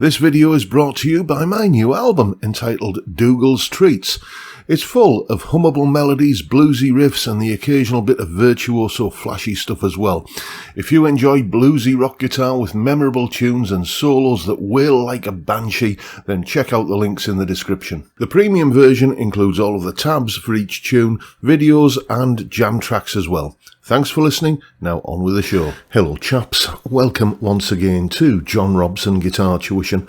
This video is brought to you by my new album entitled Dougal's Treats. It's full of hummable melodies, bluesy riffs and the occasional bit of virtuoso flashy stuff as well. If you enjoy bluesy rock guitar with memorable tunes and solos that wail like a banshee, then check out the links in the description. The premium version includes all of the tabs for each tune, videos and jam tracks as well. Thanks for listening. Now on with the show. Hello chaps, welcome once again to John Robson Guitar Tuition.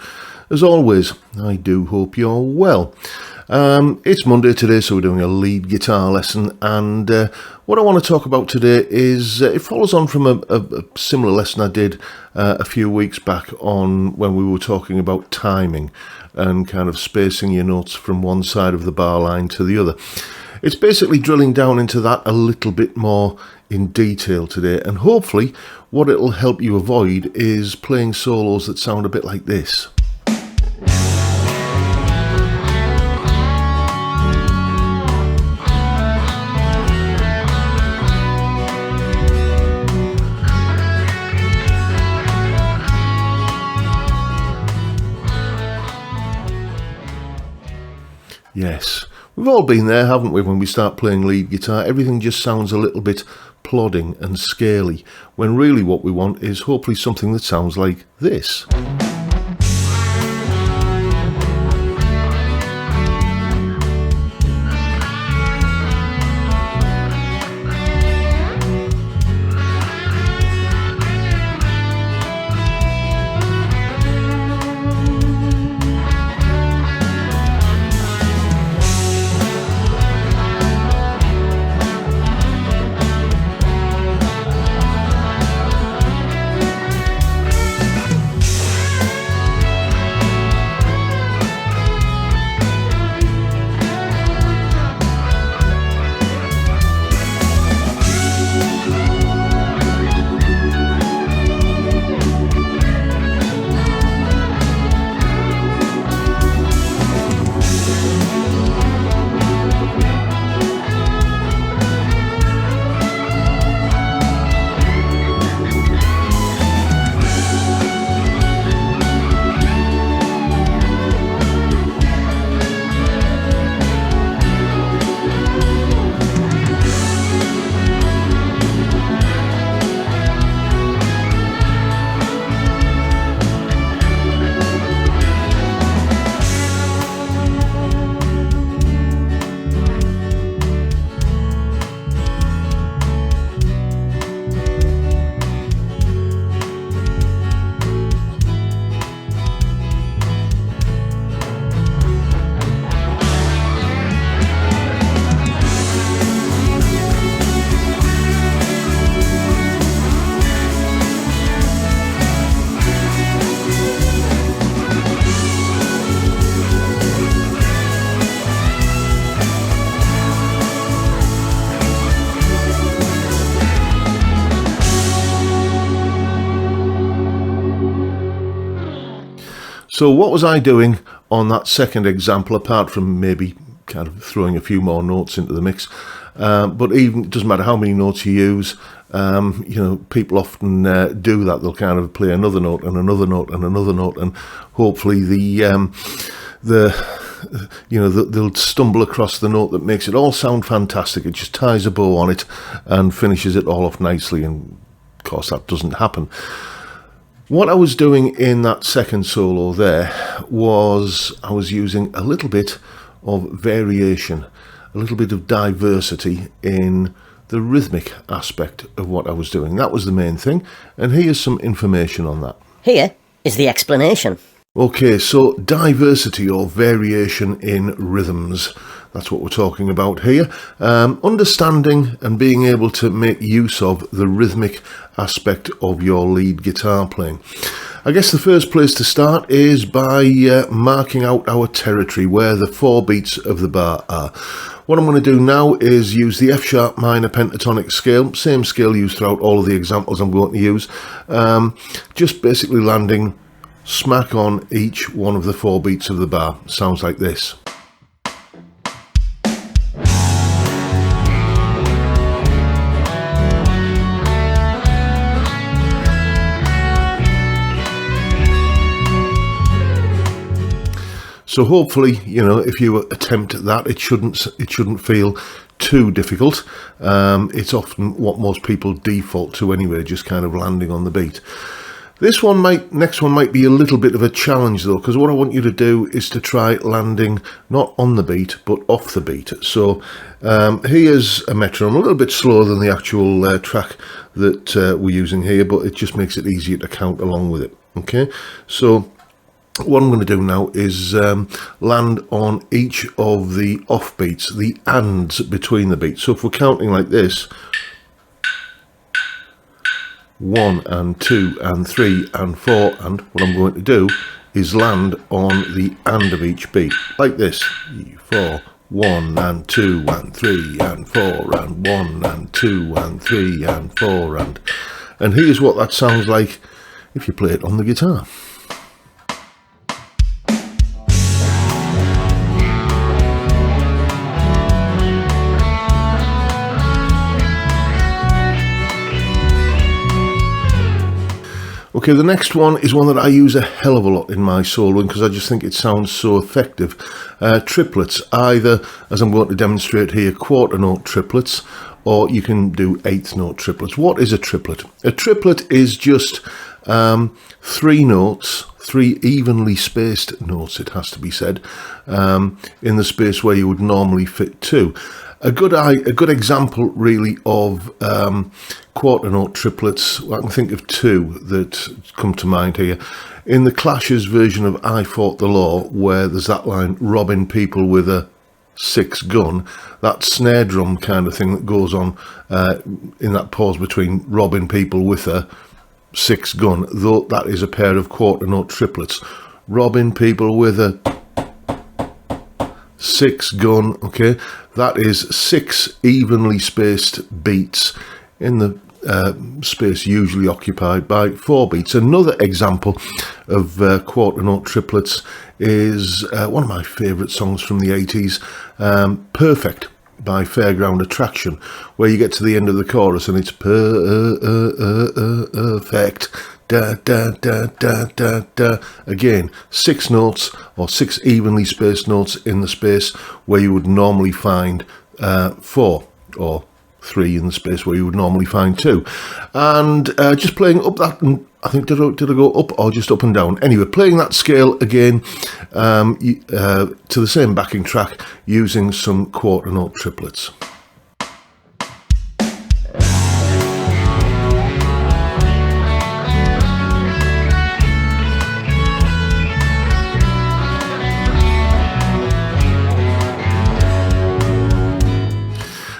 As always, I do hope you're well. It's Monday today, so we're doing a lead guitar lesson, and what I want to talk about today is, it follows on from a similar lesson I did a few weeks back on when we were talking about timing and kind of spacing your notes from one side of the bar line to the other. It's basically drilling down into that a little bit more in detail today, and hopefully what it'll help you avoid is playing solos that sound a bit like this. Yes, we've all been there, haven't we, when we start playing lead guitar? Everything just sounds a little bit plodding and scaly, when really what we want is hopefully something that sounds like this. So what was I doing on that second example, apart from maybe kind of throwing a few more notes into the mix? But even, it doesn't matter how many notes you use, people often do that. They'll kind of play another note and another note and another note, and hopefully they'll stumble across the note that makes it all sound fantastic. It just ties a bow on it and finishes it all off nicely, and of course that doesn't happen. What I was doing in that second solo there was I was using a little bit of variation, a little bit of diversity in the rhythmic aspect of what I was doing. That was the main thing, and here's some information on that. Here is the explanation. Okay, so diversity or variation in rhythms. That's what we're talking about here. Understanding and being able to make use of the rhythmic aspect of your lead guitar playing. I guess the first place to start is by marking out our territory, where the 4 beats of the bar are. What I'm going to do now is use the F sharp minor pentatonic scale, same scale used throughout all of the examples I'm going to use, just basically landing smack on each one of the 4 beats of the bar. Sounds like this. So hopefully, if you attempt that, it shouldn't feel too difficult. It's often what most people default to anyway, just kind of landing on the beat. Next one might be a little bit of a challenge though, because what I want you to do is to try landing not on the beat but off the beat. So here's a metronome, a little bit slower than the actual track that we're using here, but it just makes it easier to count along with it. Okay, so what I'm going to do now is land on each of the off beats, the ands between the beats. So if we're counting like this, 1 and 2 and 3 and 4, and what I'm going to do is land on the and of each beat, like this. 4, 1 and 2 and 3 and 4 and 1 and 2 and 3 and 4 and here's what that sounds like if you play it on the guitar. Okay, the next one is one that I use a hell of a lot in my soloing because I just think it sounds so effective. Triplets, either, as I'm going to demonstrate here, quarter note triplets, or you can do eighth note triplets. What is a triplet? A triplet is just 3 notes, 3 evenly spaced notes, it has to be said, in the space where you would normally fit 2. A good example really of quarter note triplets, well, I can think of 2 that come to mind here. In the Clash's version of I Fought the Law, where there's that line, robbing people with a 6 gun, that snare drum kind of thing that goes on in that pause between robbing people with a 6 gun, though that is a pair of quarter note triplets. Robbing people with a 6 gun, okay, that is 6 evenly spaced beats in the space usually occupied by 4 beats. Another example of quarter note triplets is one of my favourite songs from the 80s, Perfect by Fairground Attraction, where you get to the end of the chorus and it's perfect. Da, da, da, da, da, da. Again, 6 notes or 6 evenly spaced notes in the space where you would normally find 4, or 3 in the space where you would normally find 2. And just playing up that, and I think did I go up or just up and down? Anyway, playing that scale again to the same backing track using some quarter note triplets.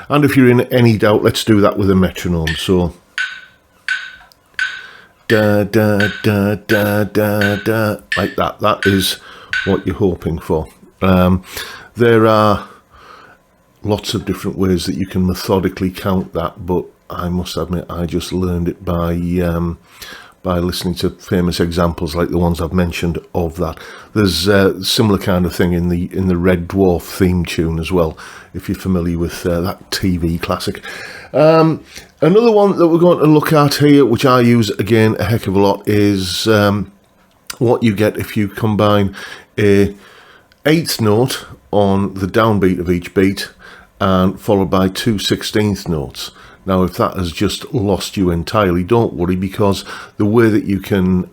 And if you're in any doubt, let's do that with a metronome. So, da, da, da, da, da, da, like that. That is what you're hoping for. There are lots of different ways that you can methodically count that, but I must admit I just learned it by listening to famous examples like the ones I've mentioned of that. There's a similar kind of thing in the Red Dwarf theme tune as well, if you're familiar with that TV classic. Another one that we're going to look at here, which I use again a heck of a lot, is what you get if you combine a 8th note on the downbeat of each beat and followed by 2 16th notes. Now, if that has just lost you entirely, don't worry, because the way that you can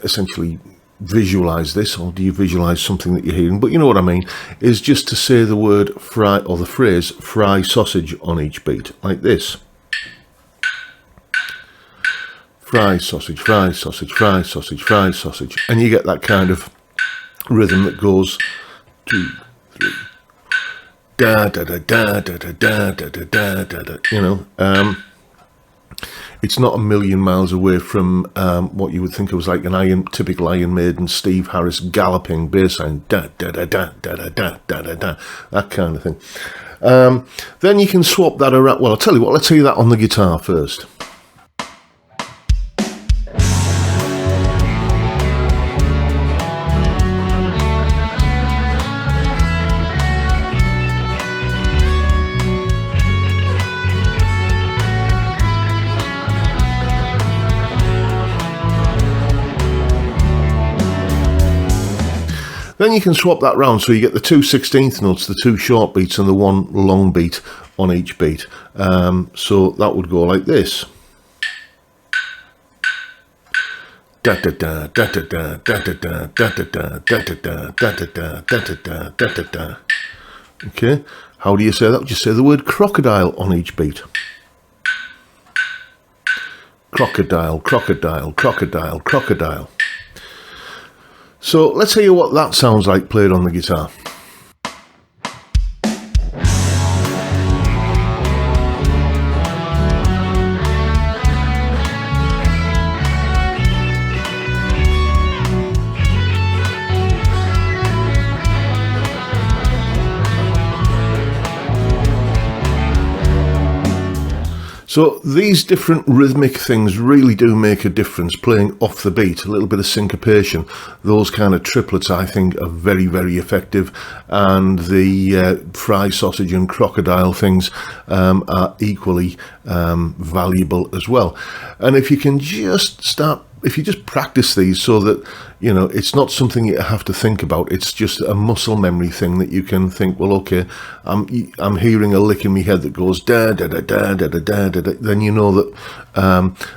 essentially visualize this, or do you visualize something that you're hearing, but you know what I mean, is just to say the word fry, or the phrase fry sausage on each beat, like this. Fry sausage, fry sausage, fry sausage, fry sausage. And you get that kind of rhythm that goes 2, 3, da da da da da da da da da da da. You know, it's not a million miles away from what you would think it was like an typical Iron Maiden Steve Harris galloping bass line, da da da da da da da da da da, that kind of thing. Then you can swap that around. Well, I'll tell you what. Let's hear that on the guitar first. Then you can swap that round so you get the 2 16th notes, the 2 short beats and the 1 long beat on each beat. So that would go like this. Da da da da da da da da da da da da da da da da da da da. Okay, how do you say that? Just say the word crocodile on each beat. Crocodile, crocodile, crocodile, crocodile. So let's hear what that sounds like played on the guitar. So these different rhythmic things really do make a difference, playing off the beat, a little bit of syncopation. Those kind of triplets I think are very, very effective, and the fry sausage and crocodile things are equally valuable as well. And if you can just if you just practice these so that, you know, it's not something you have to think about, it's just a muscle memory thing that you can think, well, okay, I'm hearing a lick in my head that goes da da da da da da da da, then you know that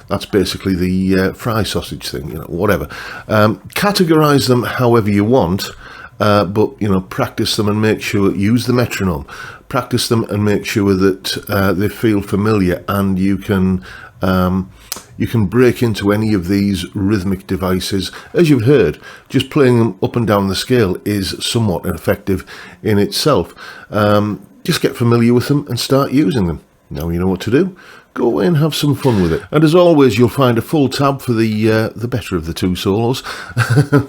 that's basically the fry sausage thing, you know, whatever. Categorize them however you want, but, you know, practice them and make sure, use the metronome, practice them and make sure that they feel familiar, and you can break into any of these rhythmic devices. As you've heard, just playing them up and down the scale is somewhat effective in itself. Just get familiar with them and start using them. Now you know what to do. Go away and have some fun with it. And as always, you'll find a full tab for the better of the 2 solos,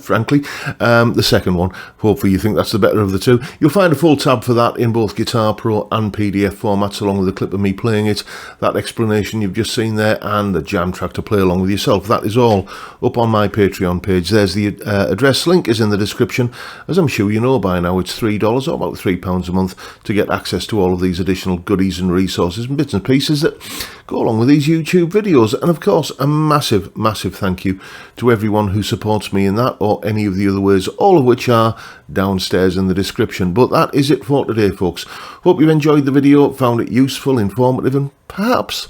frankly. The second one, hopefully you think that's the better of the 2. You'll find a full tab for that in both Guitar Pro and PDF formats, along with a clip of me playing it, that explanation you've just seen there, and the jam track to play along with yourself. That is all up on my Patreon page. There's the address. Link is in the description. As I'm sure you know by now, it's $3 or about £3 a month to get access to all of these additional goodies and resources and bits and pieces that go along with these YouTube videos. And of course, a massive, massive thank you to everyone who supports me in that or any of the other ways, all of which are downstairs in the description. But that is it for today, folks. Hope you enjoyed the video, found it useful, informative, and perhaps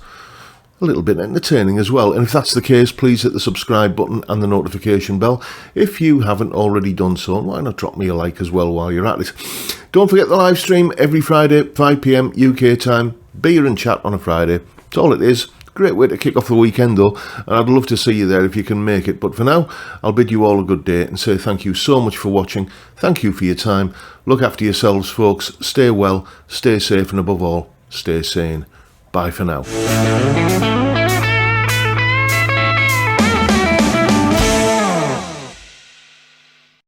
a little bit entertaining as well. And if that's the case, please hit the subscribe button and the notification bell if you haven't already done so. And why not drop me a like as well while you're at it. Don't forget the live stream every Friday, 5 PM UK time. Beer and chat on a Friday. That's all it is. Great way to kick off the weekend though, and I'd love to see you there if you can make it. But for now, I'll bid you all a good day and say thank you so much for watching. Thank you for your time. Look after yourselves, folks. Stay well, stay safe, and above all, stay sane. Bye for now.